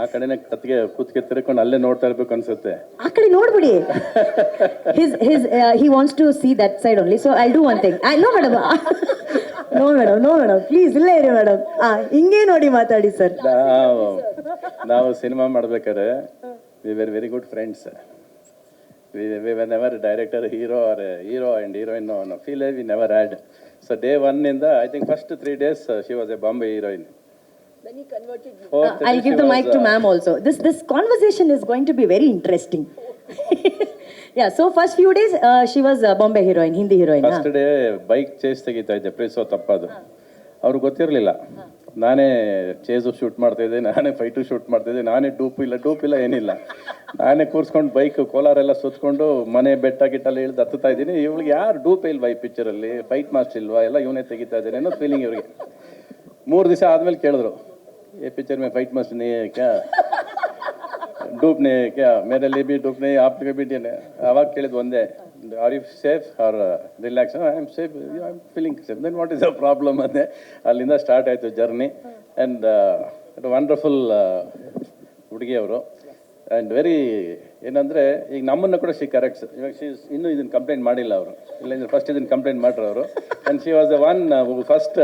ಆ ಕಡೆನೇ ಕತ್ಗೆ ಕೂತ್ಗೆ ತಿರ್ಕೊಂಡು ಅಲ್ಲೇ ನೋಡ್ತಾ ಇರ್ಬೇಕು ಅನ್ಸುತ್ತೆ. ಆ ಕಡೆ ನೋಡ್ಬಿಡಿ. He wants to see that side only, so I'll do one thing. No madam. No madam, please ಇಲ್ಲೇ ಇರಿ ಮೇಡಮ್. ಹಿಂಗೆ ನೋಡಿ ಮಾತಾಡಿ ಸರ್. ನಾವು ಸಿನಿಮಾ ಮಾಡ್ಬೇಕಾದ್ರೆ we were very good friends. We were never director, hero and heroine. No, feel we never had. So day one in the, I think first 3 days she was a Bombay heroine. Then he converted you. I'll give the mic to ma'am also. This conversation is going to be very interesting. Yeah, so first few days she was Bombay heroine, Hindi heroine. First day bike chase ತೆಗಿತಾ ಇದ್ದೆ, ಪ್ರೀಸೋ ತಪ್ಪದು. ಅವ್ರಿಗೆ ಗೊತ್ತಿರಲಿಲ್ಲ. ನಾನೇ chase shoot ಮಾಡ್ತಾಯಿದ್ದೆ, ನಾನೇ fight shoot ಮಾಡ್ತಾಯಿದ್ದೆ, ನಾನೇ ಡೂಪ್ ಇಲ್ಲ ಏನಿಲ್ಲ. ನಾನೇ ಕೂರಿಸ್ಕೊಂಡು ಬೈಕ್ ಕೋಲಾರೆಲ್ಲ ಸುತ್ಕೊಂಡು ಮನೆ ಬೆಟ್ಟ ಗಿಟ್ಟೆಲ್ಲ ಇಳಿದು ಹತ್ತುತ್ತಾ ಇದ್ದೀನಿ. ಇವ್ಳಿಗೆ ಯಾರು ಡೂಪ್ ಇಲ್ವಾ ಈ ಪಿಕ್ಚರಲ್ಲಿ, ಫೈಟ್ ಮಾಸ್ಟರ್ ಇಲ್ವಾ, ಎಲ್ಲ ಇವನೇ ತೆಗಿತಾ ಇದ್ದಾನೆ ಅನ್ನೋ ಫೀಲಿಂಗ್ ಇವ್ರಿಗೆ. 3 ದಿವಸ ಆದಮೇಲೆ ಕೇಳಿದ್ರು, ये पिक्चर में फाइट मास्टर नहीं है क्या, डूप नहीं है क्या, मेरे लिए भी डूप नहीं, आप भी नहीं. ಅವಾಗ ಕೇಳಿದ್ದು ಒಂದೇ, are you safe or relax? I am safe, I am feeling safe. Then what is the problem ಅಂದೆ. ಅಲ್ಲಿಂದ ಸ್ಟಾರ್ಟ್ ಆಯಿತು ಜರ್ನಿ. ಆ್ಯಂಡ್ ವಂಡರ್ಫುಲ್ ಹುಡುಗಿ ಅವರು. ಆ್ಯಂಡ್ ವೆರಿ ಏನಂದರೆ, ಈಗ ನಮ್ಮನ್ನು ಕೂಡ ಶಿ ಕರೆಕ್ಟ್ಸ್. ಇವಾಗ ಇನ್ನೂ ಇದನ್ನು ಕಂಪ್ಲೇಂಟ್ ಮಾಡಿಲ್ಲ ಅವರು, ಇಲ್ಲಾಂದ್ರೆ ಫಸ್ಟ್ ಇದನ್ನು ಕಂಪ್ಲೇಂಟ್ ಮಾಡ್ರು ಅವರು. And she was the one first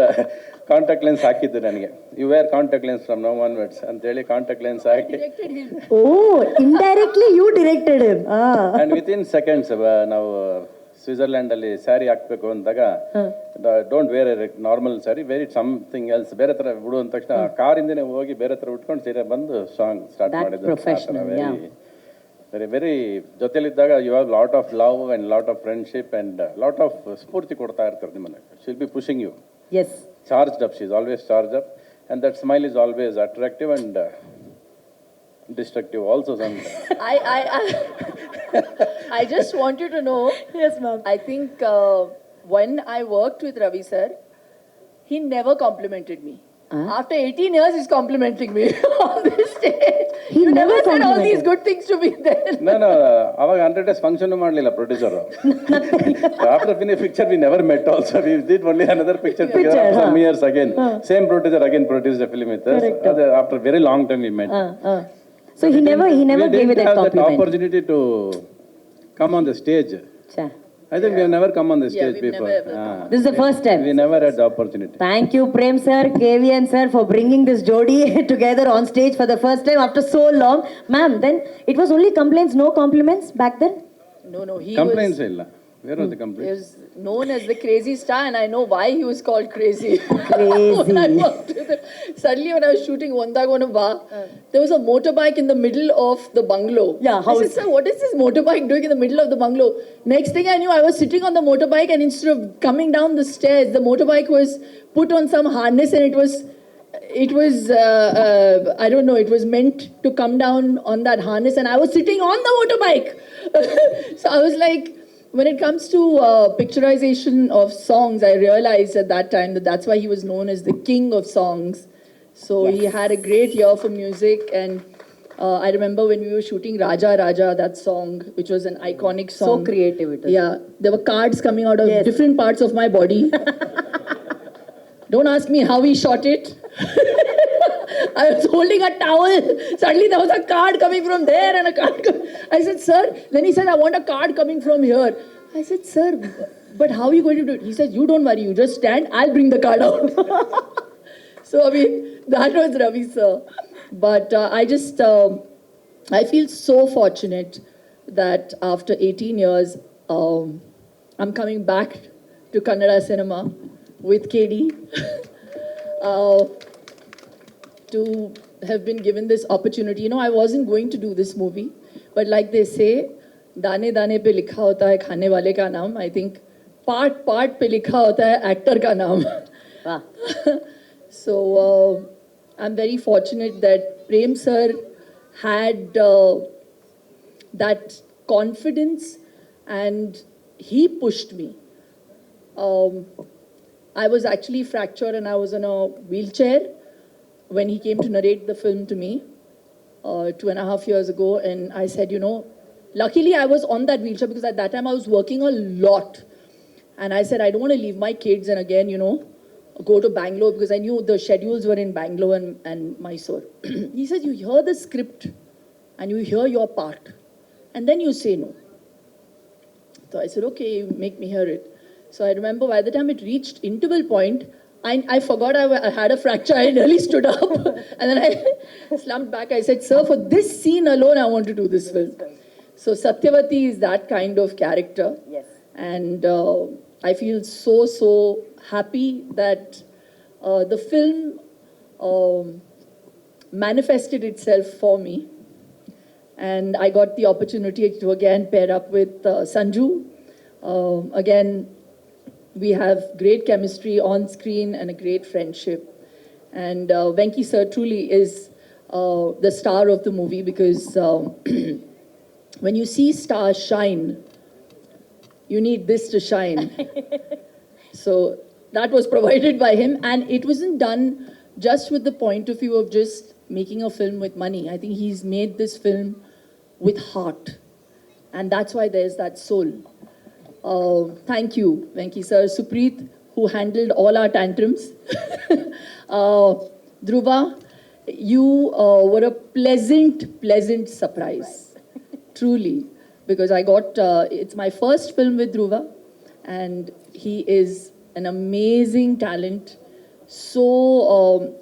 contact lens ಹಾಕಿದ್ದು ನನಗೆ. You wear contact lens from now onwards ಅಂತೇಳಿ ಕಾಂಟ್ಯಾಕ್ಟ್ ಲೆನ್ಸ್ ಹಾಕಿ. Indirectly you directed him. And within seconds ನಾವು ಸ್ವಿಟ್ಜರ್ಲ್ಯಾಂಡಲ್ಲಿ ಸ್ಯಾರಿ ಹಾಕಬೇಕು ಅಂದಾಗ, don't wear a normal sari, wear it something else, ಬೇರೆ ಥರ ಬಿಡು ಅಂದ ತಕ್ಷಣ ಕಾರಿಂದನೇ ಹೋಗಿ ಬೇರೆ ಥರ ಉಟ್ಕೊಂಡು ಸೀರೆ ಬಂದು ಸಾಂಗ್ ಸ್ಟಾರ್ಟ್ ಮಾಡಿದ್ದು. ವೆರಿ ವೆರಿ ಜೊತೆಲಿದ್ದಾಗ you have lot of love and lot of friendship and lot of ಸ್ಫೂರ್ತಿ ಕೊಡ್ತಾ ಇರ್ತಾರೆ ನಿಮ್ಮನ್ನು. She'll be pushing you. Yes. Charged up, she is always charged up, and that smile is always attractive and destructive also sometimes. I just want you to know. Yes, ma'am. I think when I worked with Ravi sir, he never complimented me. After 18 years, he's complimenting me on this stage. He never said all these complimented. good things to me then. No, ಅವಾಗ 100 days function ಮಾಡಲಿಲ್ಲ producer. After finish picture we never met also. We did only another picture together after some years again. Same producer again produced a film with us. After very long time we met. So he never we gave you didn't that have that compliment. opportunity to come on the stage. Cha. I think we have never come on the stage we've before. never ever This is the first time. We never had the opportunity. Thank you, Prem sir, KVN sir, for bringing this jodi together on stage for the first time after so long. Ma'am, then it was only complaints, no compliments back then? No, he Complaints ಇಲ್ಲ. Where was the he complaints? was known as the crazy star, and I know why he was called crazy. Crazy. When I worked with him. Suddenly when I was shooting Ondagonava, there was a motorbike in the middle of the bungalow. Yeah, I said, sir, what is this motorbike doing in the middle of the bungalow? Next thing I knew, I was sitting on the motorbike, and instead of coming down the stairs, the motorbike was put on some harness, and it was I don't know, it was meant to come down on that harness, and I was sitting on the motorbike. So I was like, when it comes to picturization of songs, I realized at that time that that's why he was known as the king of songs. So he had a great ear for music, and I remember when we were shooting Raja Raja, that song, which was an iconic song. So creative it was. Yeah, there were cards coming out of Yes. different parts of my body. Don't ask me how he shot it. I was holding a towel. Suddenly there was a card coming from there and a card. I said, sir. Then he said, I want a card coming from here. I said, sir, but how are you going to do it? He said, you don't worry. You just stand. I'll bring the card out. So, I mean, that was Ravi, sir. But I feel so fortunate that after 18 years, I'm coming back to Kannada cinema with KD. To have been given this opportunity. You know, I wasn't going to do this movie, but like they say, दाने दाने पे लिखा होता है खाने वाले का नाम. I think part पे लिखा होता है actor का नाम. Wow. So I'm very fortunate that Prem sir had that confidence, and he pushed me. I was actually fractured and I was in a wheelchair when he came to narrate the film to me 2.5 years ago. And I said, you know, luckily I was on that wheelchair because at that time I was working a lot. And I said, I don't want to leave my kids and again, you know, go to Bangalore because I knew the schedules were in Bangalore and Mysore. He said, you hear the script and you hear your part and then you say no. So I said, okay, you make me hear it. So I remember by the time it reached interval point, I forgot I had a fracture. I nearly stood up and then I slumped back. I said, sir, for this scene alone, I want to do this film. So Satyavati is that kind of character. Yes. And I feel so happy that the film manifested itself for me. And I got the opportunity to again pair up with Sanju. Again, we have great chemistry on screen and a great friendship. And Venki sir truly is the star of the movie because when you see stars shine, you need this to shine. So that was provided by him, and it wasn't done just with the point of view of just making a film with money. I think he's made this film with heart, and that's why there's that soul. Thank you, Venki sir. Supreet, who handled all our tantrums. Dhruva, you were a pleasant surprise, truly, because I got, it's my first film with Dhruva, and he is an amazing talent. So,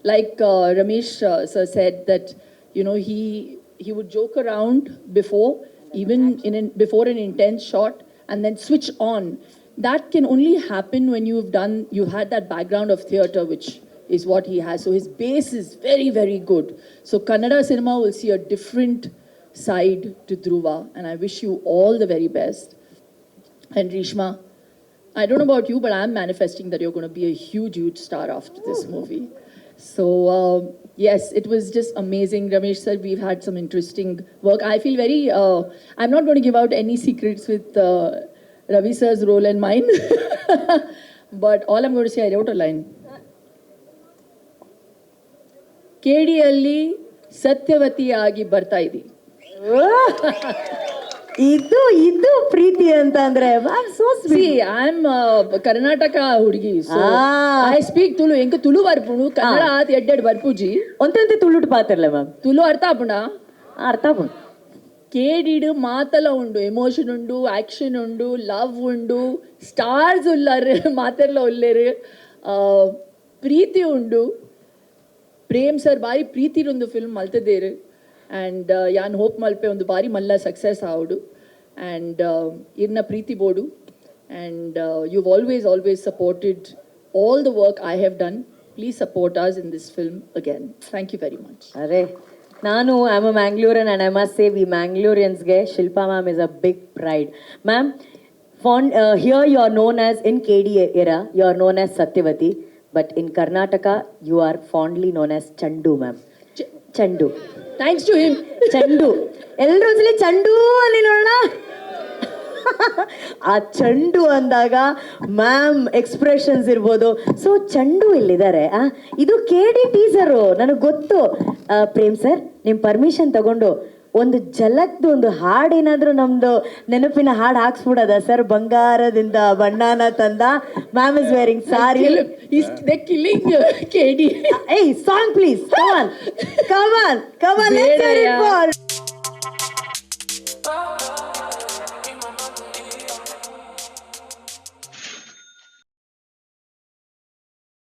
like Ramesh sir said that, you know, he would joke around before, before an intense shot, and then switch on. That can only happen when you've had that background of theatre, which is what he has. So his base is very good. So Kannada cinema will see a different side to Dhruva, and I wish you all the very best. And Rishma, I don't know about you, but I'm manifesting that you're going to be a huge star after this movie. So yes, it was just amazing. Ramesh sir, we've had some interesting work. I feel very, I'm not going to give out any secrets with Ravi sir's role and mine. But all I'm going to say, I wrote a line. ಕೇಡಿಯಲ್ಲಿ ಸತ್ಯವತಿಯಾಗಿ ಬರ್ತಾ ಇದ್ದಿ. ಇದು ಪ್ರೀತಿ ಅಂತ ಅಂದ್ರೆ I'm Karnataka ಹುಡುಗಿ. I speak Tulu. ಎಂಕ Tulu ಬರ್ಪುಣು Kannada ಆತ್ ಎಡ್ಡೆಡ್ ಬರ್ಪುಜಿ. ಒಂತೆ ತುಳುಟ್ ಪಾತಿರ್ಲ ma'am. Tulu ಅರ್ಥ ಆಪುಣ? ಅರ್ಥ ಆಪುಣ. ಕೇಡಿಡು ಮಾತಲ ಉಂಡು, ಎಮೋಷನ್ ಉಂಡು, ಆಕ್ಷನ್ ಉಂಡು, ಲವ್ ಉಂಡು, ಸ್ಟಾರ್ಸ್ ಉಲ್ಲಾರು ಮಾತೆರ್ಲ ಉಲ್ಲೇರು, ಪ್ರೀತಿ ಉಂಡು. ಪ್ರೇಮ್ ಸರ್ ಬಾರಿ ಪ್ರೀತಿರೊಂದು ಫಿಲ್ಮ್ ಮಲ್ತದೇರು. ಆ್ಯಂಡ್ ಯಾನ್ ಹೋಪ್ ಮಲ್ಪೆ ಒಂದು ಬಾರಿ ಮಲ್ಲ ಸಕ್ಸಸ್ ಆವಡು. ಆ್ಯಂಡ್ ಇರ್ನ ಪ್ರೀತಿ ಬೋಡು. And you've always supported all the work I have done. Please support us in this film again. Thank you very much. ಅರೆ ನಾನು I'm a Mangalorean and I must say we Mangaloreansಗೆ Shilpa ma'am is a big pride. Ma'am, here you are known as, in KD era, you are known as Satyavati, but in Karnataka you are fondly known as Chandu ma'am. Chandu. Thanks to him. ಚಂಡು ಎಲ್ಲರೂ ಒಂದ್ಸಲಿ ಚಂಡು ಅಲ್ಲಿ ನೋಡೋಣ. ಆ ಚಂಡು ಅಂದಾಗ ma'am expressions ಇರ್ಬೋದು. ಸೊ ಚಂಡು ಇಲ್ಲಿದ್ದಾರೆ. ಇದು KD ಟೀಸರು ನನಗೆ ಗೊತ್ತು. ಪ್ರೇಮ್ ಸರ್ ನಿಮ್ಮ ಪರ್ಮಿಷನ್ ತಗೊಂಡು ಒಂದು ಜಲಕ್ದು ಒಂದು ಹಾಡೇನಾದ್ರೂ ನಮ್ದು ನೆನಪಿನ ಹಾಡು ಹಾಕ್ಸ್ಬಿಡೋದ ಸರ್? ಬಂಗಾರದಿಂದ ಬಣ್ಣನ ತಂದ ma'am is varying sorry. They're killing KD. Hey, song please. Come on. Let's hear it for